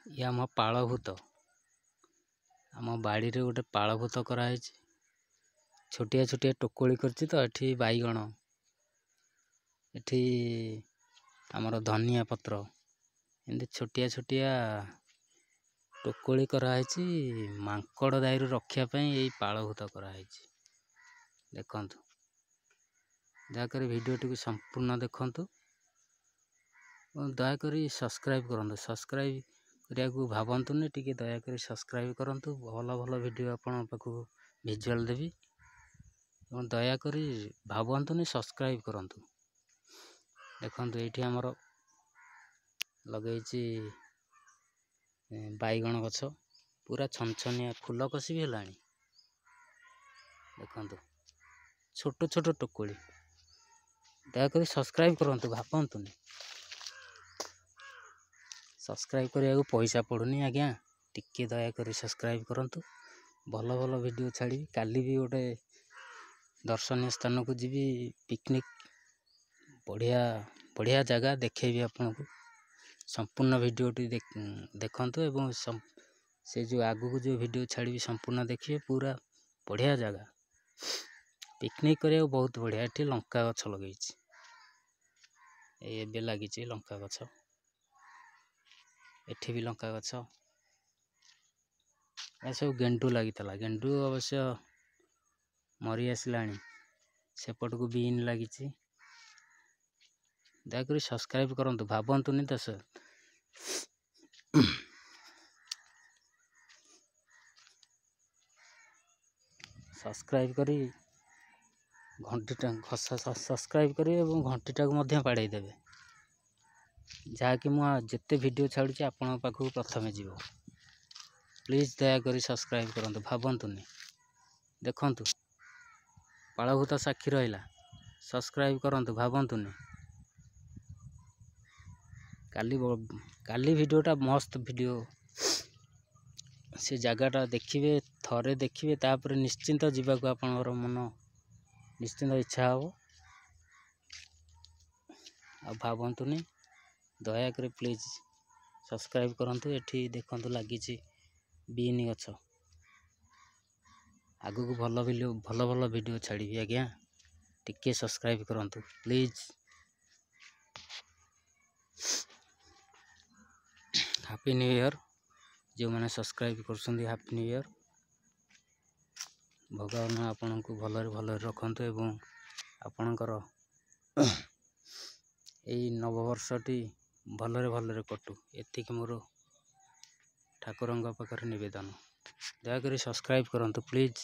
ये आम पालभूत आम बाड़ी रे गोटे पालभूत कराई छोटिया छोटिया टोकोली करछि तो एठी बाईगण एठी आमर धनिया पत्र एमती छोटिया छोटिया टोकोली कराई मांकड़ दायरु रक्षा पई एई पालभूत कराई देखंतु दयाकरी वीडियो टी संपूर्ण देखंतु दयाकरी सब्सक्राइब करंतु सब्सक्राइब करिया को भावंतुनी टिके दयाकरी सब्सक्राइब करंतु भल भल वीडियो आपन पाखु विजुअल देबी दयाकरी भावंतुनी सब्सक्राइब करंतु देखंतु एठी हमर लगेछि बाईगण गछ पूरा छनछनिया फूल कसी भी हेलानी देखंतु छोट छोट टोकोली दयाकरी सब्सक्राइब करंतु भावंतुनी सब्सक्राइब करिया को पैसा पड़ुनी आज्ञा टिके दयाकरी सब्सक्राइब करंतु भल भल वीडियो छाड़ी काली भी गोटे दर्शनीय स्थान को जीवी पिकनिक बढ़िया बढ़िया जगह देखेबी आपन को संपूर्ण वीडियो टी देखंतु एवं से जो आगु को जो वीडियो छाड़ी संपूर्ण देखिए पूरा बढ़िया जगह पिकनिक करिया बहुत बढ़िया एठी लंका गछ लगेछि एबे लागिछि लंका गछ एठी भी लंका गछ ए सब गेंडू लागितला गेंडू अवश्य मरी आसलानी सेपट को बीन लागिछि दयाकरी सब्सक्राइब करंतु भावंतुनी दस सब्सक्राइब करी घंटीटा सब्सक्राइब करी एवं घंटीटा को मध्य पाड़े देबे जहाँकि मु जेते वीडियो छाड़ुछि आपन पाखु प्रथमे जीवो प्लीज दयाकरी सब्सक्राइब करंतु भावंतुनी देखंतु पालभूत साक्षी रहिला सब्सक्राइब करंतु भावंतुनी काली वीडियोटा मस्त वीडियो से जगहटा देखिए थरे देखिए तापर निश्चिंत जीवाक आपनर मन निश्चिंत इच्छा हो आ भावंतुनी दयाकरी प्लीज सब्सक्राइब करंतु एठी देखंतु लागिछि बीन गछ आगु को भल वीडियो छाड़ीबी आज्ञा टिके सब्सक्राइब करंतु प्लीज हैप्पी न्यू ईयर जो मैंने सब्सक्राइब कर हैप्पी न्यू ईयर भगवान आपण को भल रखंतु एवं आपणकर यही नववर्षटी भलरे कटू एतिक मोर ठाकुर पाखरे निवेदन दयाकरी सब्सक्राइब करंतु प्लीज।